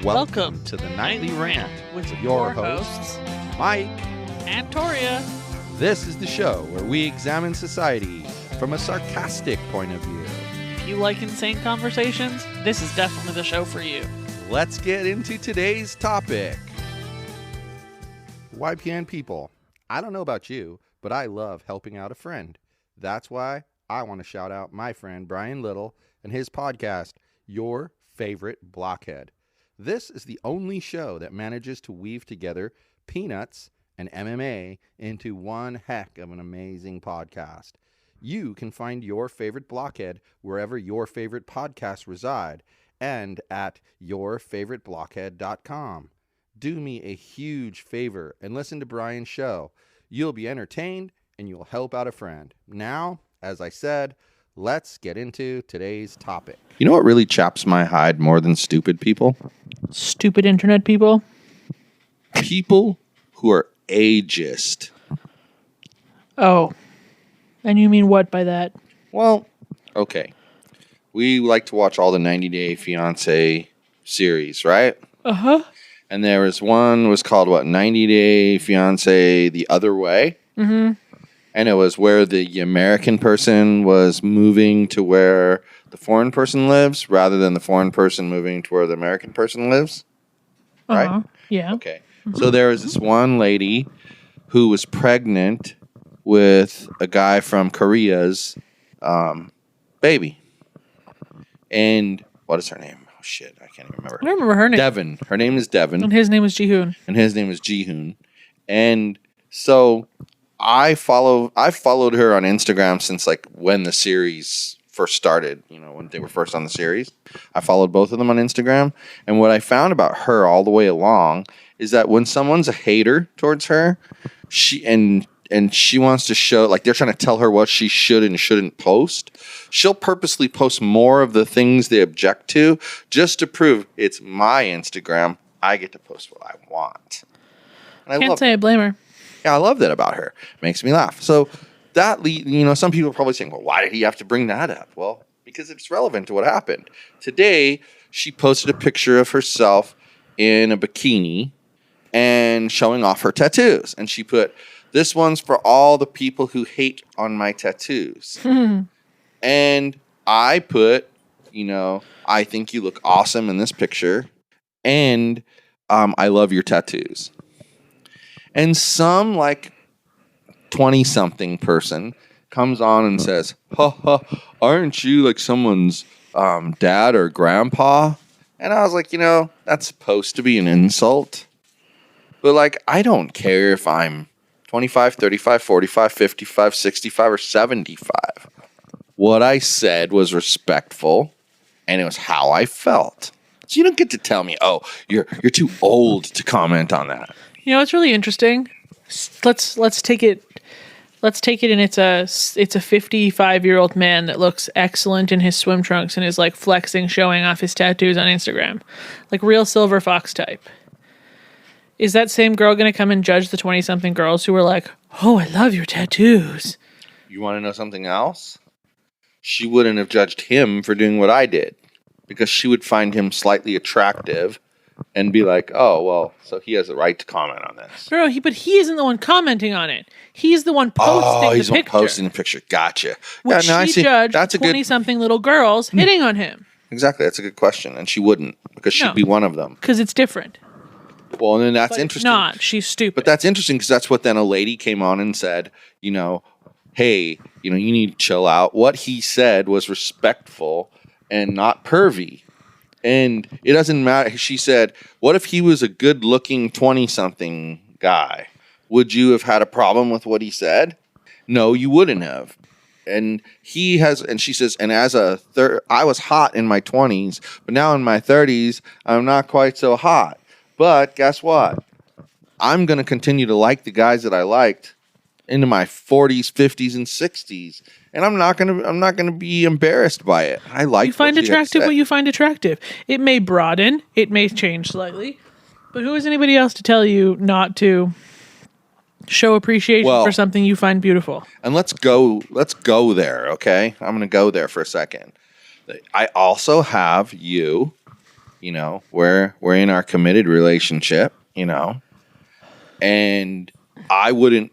Welcome to the Nightly Rant with your hosts, Mike and Toria. This is the show where we examine society from a sarcastic point of view. If you like insane conversations, this is definitely the show for you. Let's get into today's topic. YPN people, I don't know about you, but I love helping out a friend. That's why I want to shout out my friend Brian Little and his podcast, Your Favorite Blockhead. This is the only show that manages to weave together peanuts and MMA into one heck of an amazing podcast. You can find Your Favorite Blockhead wherever your favorite podcasts reside and at yourfavoriteblockhead.com. Do me a huge favor and listen to Brian's show. You'll be entertained and you'll help out a friend. Now, as I said, let's get into today's topic. You know what really chaps my hide more than stupid people? Stupid internet people? People who are ageist. Oh. And you mean what by that? Well, okay. We like to watch all the 90 Day Fiance series, right? Uh-huh. And there was one was called, 90 Day Fiance The Other Way? Mm-hmm. And it was where the American person was moving to where the foreign person lives rather than the foreign person moving to where the American person lives. Right? Uh-huh. Yeah. Okay. So there was this one lady who was pregnant with a guy from Korea's baby. And what is her name? Oh, shit. I can't even remember. I don't remember her name. Devin. Her name is Devin. And his name was Jihoon. And his name is Jihoon. And so I followed her on Instagram since like when the series first started, when they were first on the series. I followed both of them on Instagram. And what I found about her all the way along is that when someone's a hater towards her, she wants to show, like they're trying to tell her what she should and shouldn't post, she'll purposely post more of the things they object to just to prove it's my Instagram. I get to post what I want. And Can't say I blame her. Yeah, I love that about her. Makes me laugh. So that, some people are probably saying, well, why did he have to bring that up? Well, because it's relevant to what happened. Today, she posted a picture of herself in a bikini and showing off her tattoos. And she put, "This one's for all the people who hate on my tattoos." And I put, I think you look awesome in this picture. And I love your tattoos. And some 20-something person comes on and says, "Ha ha, aren't you like someone's dad or grandpa?" And I was like, that's supposed to be an insult. But I don't care if I'm 25, 35, 45, 55, 65, or 75. What I said was respectful, and it was how I felt. So you don't get to tell me, "Oh, you're too old to comment on that." It's really interesting. Let's take it in it's a 55-year-old man that looks excellent in his swim trunks and is flexing, showing off his tattoos on Instagram. Like real silver fox type. Is that same girl going to come and judge the 20-something girls who were like, "Oh, I love your tattoos"? You want to know something else? She wouldn't have judged him for doing what I did because she would find him slightly attractive and be like, "Oh, well, so he has the right to comment on this." No, but he isn't the one commenting on it. He's the one posting the picture. Oh, he's the one posting the picture. Gotcha. Which she judged 20-something little girls hitting on him. Exactly. That's a good question. And she wouldn't because she'd be one of them. Because it's different. Well, and then that's interesting. It's not. She's stupid. But that's interesting because that's what then a lady came on and said, "Hey, you need to chill out." What he said was respectful and not pervy. And it doesn't matter. She said, "What if he was a good-looking 20-something guy? Would you have had a problem with what he said?" No, you wouldn't have. And he has, and she says, "And as I was hot in my 20s, but now in my 30s, I'm not quite so hot. But guess what? I'm going to continue to like the guys that I liked into my 40s, 50s, and 60s, and I'm not gonna be embarrassed by it. I like you find attractive what you find attractive. It may broaden, it may change slightly, but who is anybody else to tell you not to show appreciation for something you find beautiful? And let's go there, okay? I'm gonna go there for a second. I also have you You know, we're in our committed relationship, you know, and I wouldn't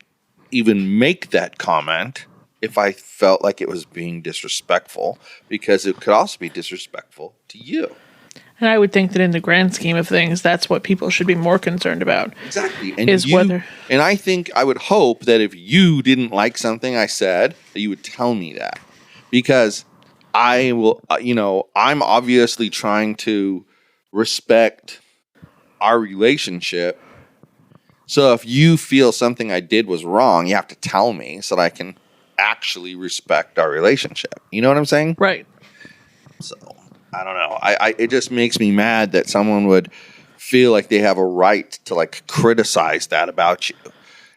even make that comment if I felt like it was being disrespectful, because it could also be disrespectful to you. And I would think that in the grand scheme of things, that's what people should be more concerned about. Exactly. And and I think I would hope that if you didn't like something I said, that you would tell me that, because I will, I'm obviously trying to respect our relationship. So if you feel something I did was wrong, you have to tell me so that I can actually respect our relationship. You know what I'm saying? Right. So I don't know. It just makes me mad that someone would feel like they have a right to like criticize that about you.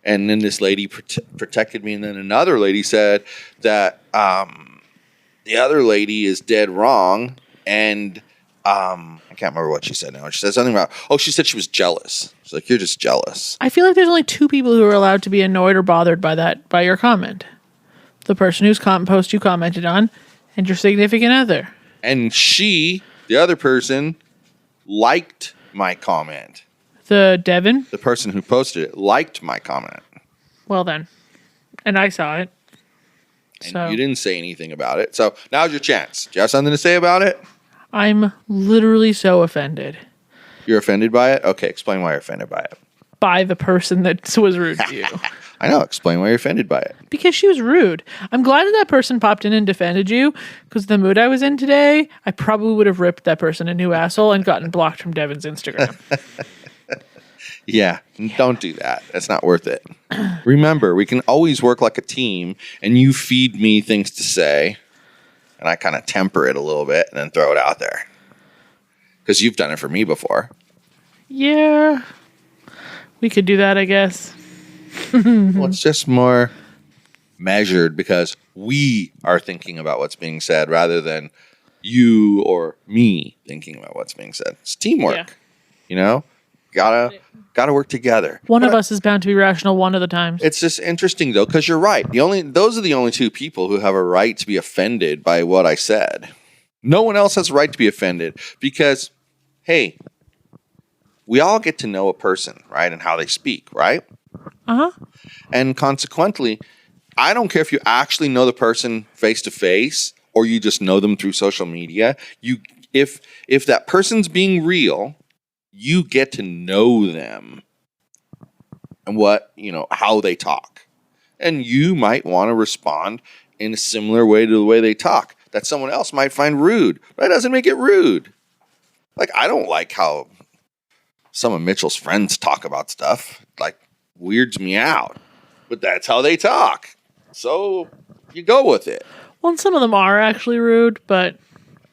And then this lady protected me, and then another lady said that the other lady is dead wrong, and I can't remember what she said now. She said something about, she said she was jealous. She's like, you're just jealous. I feel like there's only two people who are allowed to be annoyed or bothered by your comment. The person whose post you commented on, and your significant other. And the other person, liked my comment. Devin? The person who posted it liked my comment. Well then. And I saw it. And you didn't say anything about it. So now's your chance. Do you have something to say about it? I'm literally so offended. You're offended by it? Okay, explain why you're offended by it. By the person that was rude to you. I know. Explain why you're offended by it. Because she was rude. I'm glad that person popped in and defended you, because the mood I was in today, I probably would have ripped that person a new asshole and gotten blocked from Devin's Instagram. Yeah, don't do that. That's not worth it. Remember, we can always work like a team, and you feed me things to say, and I kind of temper it a little bit and then throw it out there. Because you've done it for me before. Yeah. We could do that, I guess. Well, it's just more measured because we are thinking about what's being said rather than you or me thinking about what's being said. It's teamwork. Yeah. You know? Gotta work together. One of us is bound to be rational one of the times. It's just interesting though, because you're right. Those are the only two people who have a right to be offended by what I said. No one else has a right to be offended because, hey, we all get to know a person, right? And how they speak, right? Uh-huh. And consequently, I don't care if you actually know the person face to face or you just know them through social media. If that person's being real, you get to know them and how they talk. And you might want to respond in a similar way to the way they talk that someone else might find rude. But that doesn't make it rude. Like, I don't like how some of Mitchell's friends talk about stuff. Like, weirds me out. But that's how they talk. So you go with it. Well, and some of them are actually rude, but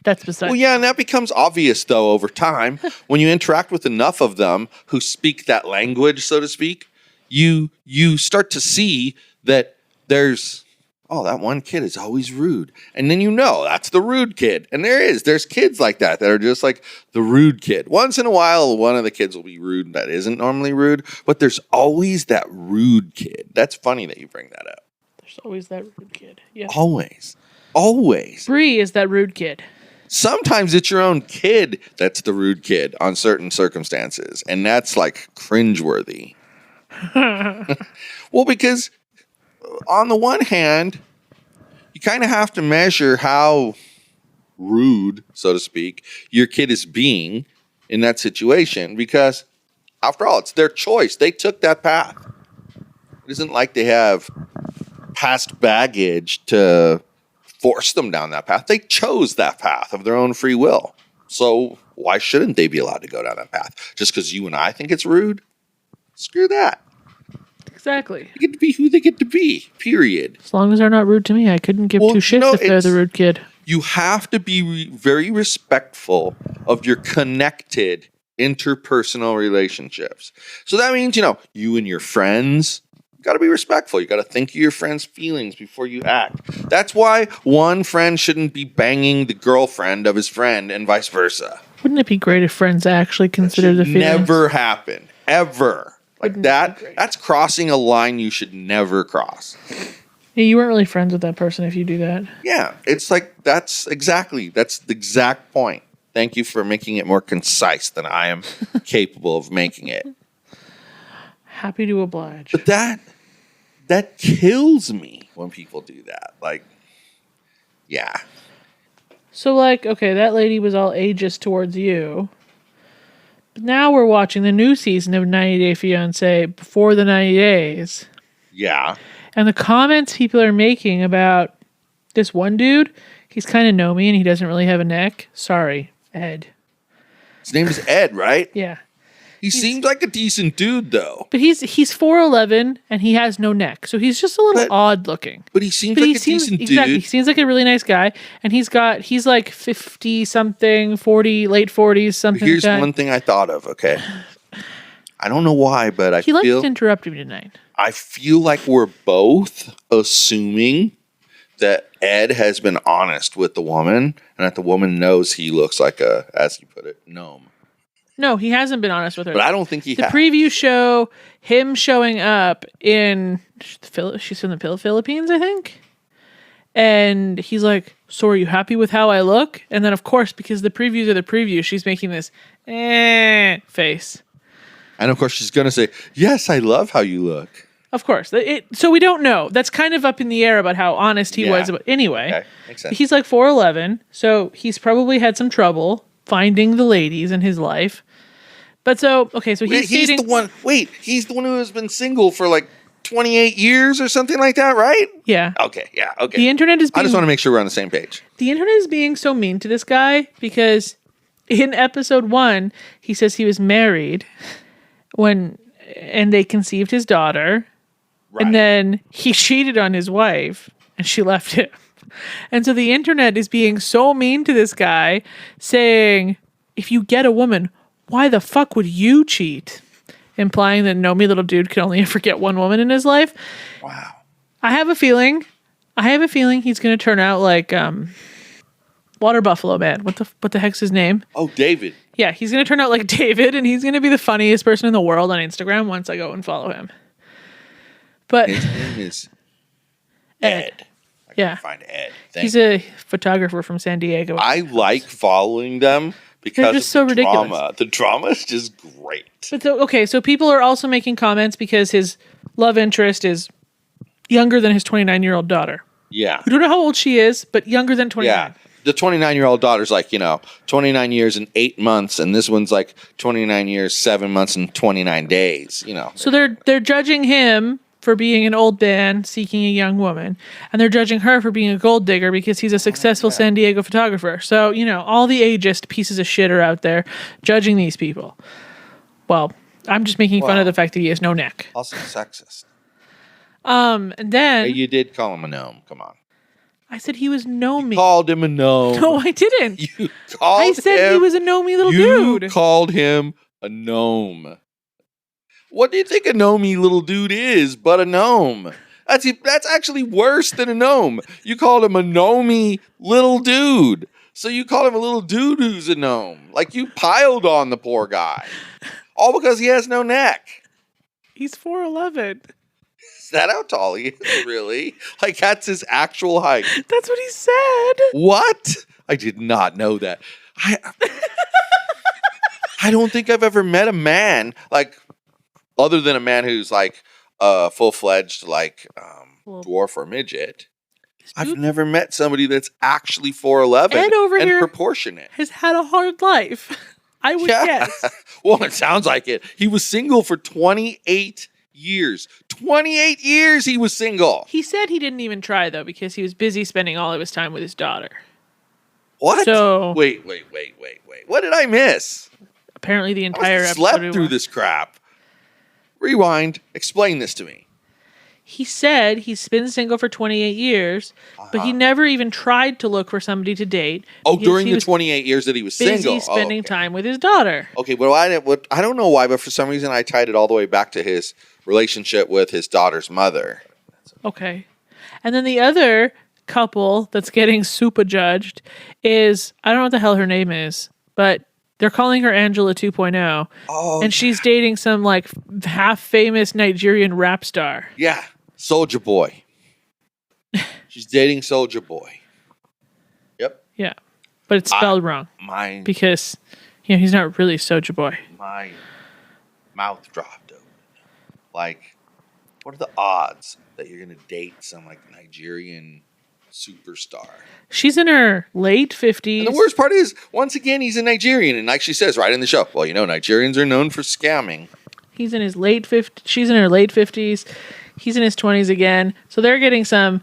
that's beside. Well, yeah, and that becomes obvious, though, over time. When you interact with enough of them who speak that language, so to speak, you start to see that there's, that one kid is always rude. And then that's the rude kid. And there's kids like that are just like the rude kid. Once in a while, one of the kids will be rude that isn't normally rude, but there's always that rude kid. That's funny that you bring that up. There's always that rude kid. Yeah. Always. Bree is that rude kid. Sometimes it's your own kid that's the rude kid on certain circumstances. And that's like cringeworthy. Well, because on the one hand, you kind of have to measure how rude, so to speak, your kid is being in that situation. Because after all, it's their choice. They took that path. It isn't like they have past baggage to force them down that path. They chose that path of their own free will. So why shouldn't they be allowed to go down that path? Just because you and I think it's rude? Screw that. Exactly. They get to be who they get to be, period. As long as they're not rude to me, I couldn't give two shits if they're the rude kid. You have to be very respectful of your connected interpersonal relationships. So that means, you and your friends, got to be respectful. You got to think of your friend's feelings before you act. That's why one friend shouldn't be banging the girlfriend of his friend and vice versa. Wouldn't it be great if friends actually consider the feelings? Never happen. Ever. Like that's crossing a line you should never cross. Yeah, you weren't really friends with that person if you do that. Yeah, it's like that's the exact point. Thank you for making it more concise than I am capable of making it. Happy to oblige. But that kills me when people do that. Like, yeah. So, like, okay, that lady was all ageist towards you. But now we're watching the new season of 90 Day Fiance before the 90 days. Yeah. And the comments people are making about this one dude, he's kind of gnomy and he doesn't really have a neck. Sorry, Ed. His name is Ed, right? Yeah. He seems like a decent dude, though. But he's 4'11" and he has no neck. So he's just a little odd looking. But he seems like a decent dude. He seems like a really nice guy. And he's like 50 something, 40, late 40s, something Here's like that. one thing I thought of, okay? I don't know why, but He likes to interrupt me tonight. I feel like we're both assuming that Ed has been honest with the woman and that the woman knows he looks like a, as you put it, gnome. No, he hasn't been honest with her. But I don't think he has. The preview show him showing up in she's from the Philippines, I think. And he's like, so are you happy with how I look? And then, of course, because the previews are the preview, she's making this face. And, of course, she's going to say, yes, I love how you look. Of course. So we don't know. That's kind of up in the air about how honest he was. Anyway, okay. Makes sense. He's like 4'11", so he's probably had some trouble finding the ladies in his life. But so, okay, so he's dating... he's the one who has been single for like 28 years or something like that, right? Yeah. Okay, yeah, okay. The internet is being... I just want to make sure we're on the same page. The internet is being so mean to this guy because in episode 1, he says he was married and they conceived his daughter. Right. And then he cheated on his wife and she left him. And so the internet is being so mean to this guy saying, if you get a woman, why the fuck would you cheat? Implying that gnomy little dude can only ever get one woman in his life. Wow. I have a feeling he's going to turn out like Water Buffalo Man. What the heck's his name? Oh, David. Yeah, he's going to turn out like David, and he's going to be the funniest person in the world on Instagram once I go and follow him. But his name is Ed. I can find Ed. He's a photographer from San Diego. I like following them because they're just so ridiculous. Drama. The drama is just great. But so people are also making comments because his love interest is younger than his 29-year-old daughter. Yeah. We don't know how old she is, but younger than 29. Yeah. The 29-year-old daughter's like, 29 years and 8 months, and this one's like 29 years, 7 months, and 29 days, So they're judging him for being an old man seeking a young woman, and they're judging her for being a gold digger because he's a successful San Diego photographer. So, all the ageist pieces of shit are out there judging these people. Well, I'm just making fun of the fact that he has no neck. Also sexist. And then... Hey, you did call him a gnome. Come on. I said he was gnomey. You called him a gnome. No, I didn't. I said he was a gnomey little dude. You called him a gnome. What do you think a gnomey little dude is but a gnome? That's actually worse than a gnome. You called him a gnomey little dude. So you called him a little dude who's a gnome. Like you piled on the poor guy. All because he has no neck. He's 4'11". Is that how tall he is, really? Like, that's his actual height. That's what he said. What? I did not know that. I don't think I've ever met a man, like, other than a man who's, like, full-fledged, like, dwarf or midget. I've never met somebody that's actually 4'11" and proportionate. Has had a hard life. I would guess. Well, it sounds like it. He was single for 28 years. 28 years he was single. He said he didn't even try, though, because he was busy spending all of his time with his daughter. What? So, wait. What did I miss? Apparently the entire episode. Slept through this crap. Rewind. Explain this to me. He said he's been single for 28 years, but he never even tried to look for somebody to date. Oh, during the 28 years that he was single. Busy spending time with his daughter. Okay, well, I don't know why, but for some reason I tied it all the way back to his relationship with his daughter's mother. Okay. And then the other couple that's getting super judged is, I don't know what the hell her name is, but they're calling her Angela 2.0. Oh, and she's dating some like half famous Nigerian rap star. Yeah. Soulja Boy. She's dating Soulja Boy. Yep. Yeah. but it's spelled wrong My because he's not really Soulja Boy. my mouth dropped open. Like, what are the odds that you're gonna date some like Nigerian superstar? She's in her late 50s. And the worst part is, once again, he's a Nigerian, and like she says right in the show, well, Nigerians are known for scamming. He's in his late 50s. She's in her late 50s. He's in his 20s again. So they're getting some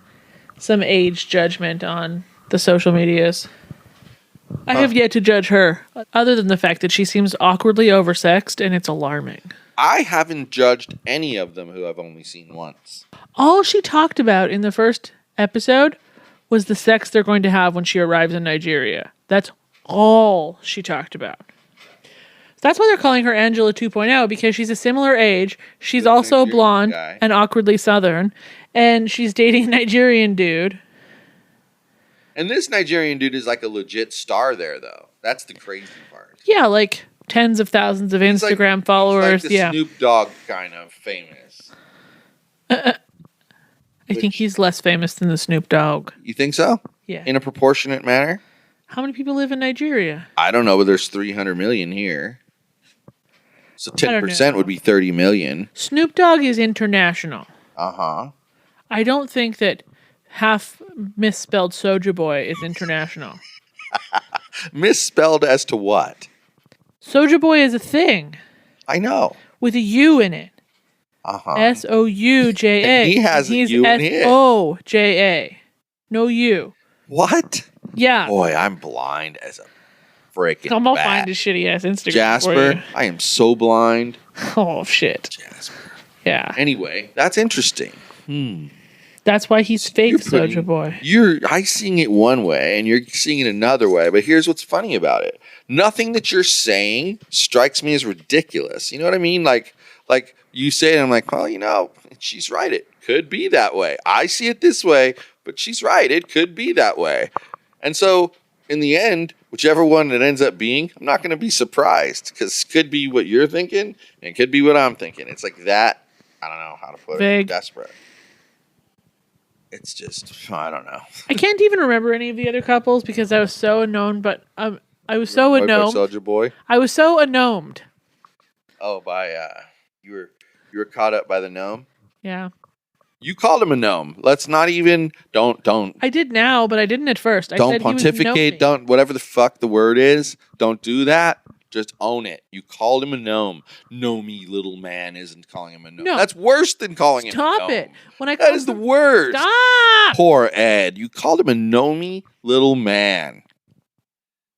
age judgment on the social medias. I have yet to judge her, other than the fact that she seems awkwardly oversexed, and it's alarming. I haven't judged any of them who I've only seen once. All she talked about in the first episode was the sex they're going to have when she arrives in Nigeria. That's all she talked about. That's why they're calling her Angela 2.0, because she's a similar age. She's also Nigerian blonde guy. and awkwardly Southern, and she's dating a Nigerian dude. And this Nigerian dude is like a legit star there, though. That's the crazy part. Yeah, like tens of thousands of Instagram followers. He's like the Snoop Dogg kind of famous. I think he's less famous than the Snoop Dogg. You think so? Yeah. In a proportionate manner? How many people live in Nigeria? I don't know, but there's 300 million here. So 10% would be 30 million. Snoop Dogg is international. Uh-huh. I don't think that half misspelled Soulja Boy is international. Misspelled as to what? Soulja Boy is a thing I know. with a U in it. Uh-huh. SoujA. And he has a U in his. Soja. No U. What? Yeah. Boy, I'm blind as a freaking I'm gonna bat. find his shitty ass Instagram. For Jasper, you. I am so blind. Oh shit. Jasper. Yeah. Anyway, that's interesting. That's why he's fake You're putting- Soulja Boy. I seeing it one way and you're seeing it another way, but here's what's funny about it. Nothing that you're saying strikes me as ridiculous. You know what I mean? Like you say it, and I'm like, well, she's right. It could be that way. I see it this way, but she's right. It could be that way. And so in the end, whichever one it ends up being, I'm not going to be surprised, because it could be what you're thinking and it could be what I'm thinking. It's like that. I don't know how to put Vague. it. Desperate. It's just, I don't know. I can't even remember any of the other couples because I was so unknown, but I was so annoyed. Soulja Boy. I was so annoyed. Oh, by you were caught up by the gnome. Yeah. You called him a gnome. Let's not even don't I did now, but I didn't at first. I don't said pontificate. He was Don't whatever the fuck the word is. Don't do that. Just own it. You called him a gnome. Gnomey little man isn't calling him a gnome. No. That's worse than calling him a gnome. Stop it. When I That is the worst. Stop. Poor Ed. You called him a gnomey little man.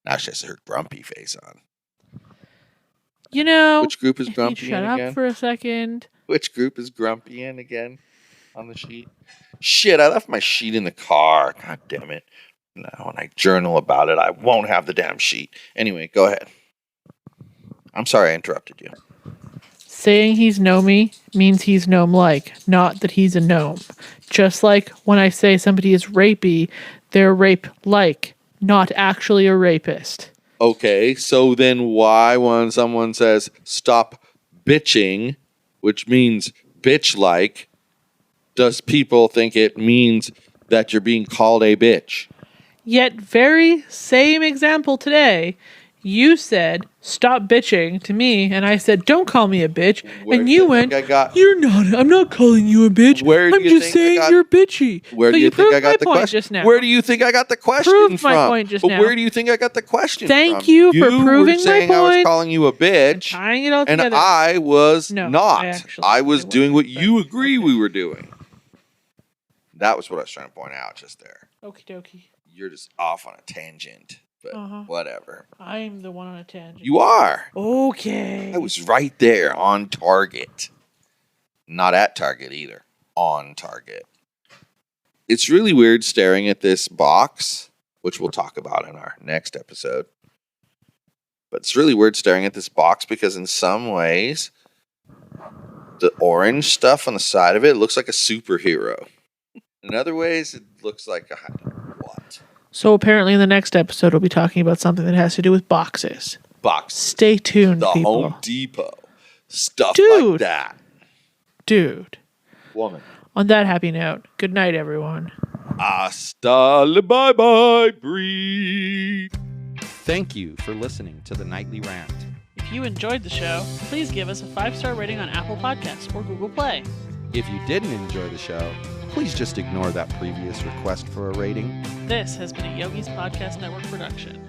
Now she has her grumpy face on. Which group is if grumpy you'd shut in up again? for a second. Which group is grumpy in again on the sheet? Shit, I left my sheet in the car. God damn it. Now when I journal about it, I won't have the damn sheet. Anyway, go ahead. I'm sorry I interrupted you. Saying he's gnomey means he's gnome-like, not that he's a gnome. Just like when I say somebody is rapey, they're rape-like, not actually a rapist. Okay, so then why when someone says stop bitching, which means bitch-like, does people think it means that you're being called a bitch? Yet very same example today, you said stop bitching to me, and I said don't call me a bitch, Where and do you you went, think I got- you're not, I'm not calling you a bitch, Where do I'm you just think I saying got- you're bitchy. Where So do you think proved I got my the point question? just now. Where do you think I got the question Proved from? my point just but now. where do you think I got the question Thank from? you for proving were my saying I was point. calling you a bitch, Tying it all and together. I was No, not. I was wasn't, doing what but you agree okay. we were doing. That was what I was trying to point out just there. Okie dokie. You're just off on a tangent, but Uh-huh. whatever. I'm the one on a tangent. You are. Okay. I was right there on target. Not at target either. On target. It's really weird staring at this box, which we'll talk about in our next episode. But it's really weird staring at this box because in some ways, the orange stuff on the side of it looks like a superhero. In other ways, it looks like a what? So apparently in the next episode, we'll be talking about something that has to do with boxes. Box. Stay tuned, The people. Home Depot. Stuff like Dude. that. Dude. Woman. On that happy note, good night, everyone. Hasta la bye bye, breathe. Thank you for listening to the Nightly Rant. If you enjoyed the show, please give us a 5-star rating on Apple Podcasts or Google Play. If you didn't enjoy the show, please just ignore that previous request for a rating. This has been a Yogi's Podcast Network production.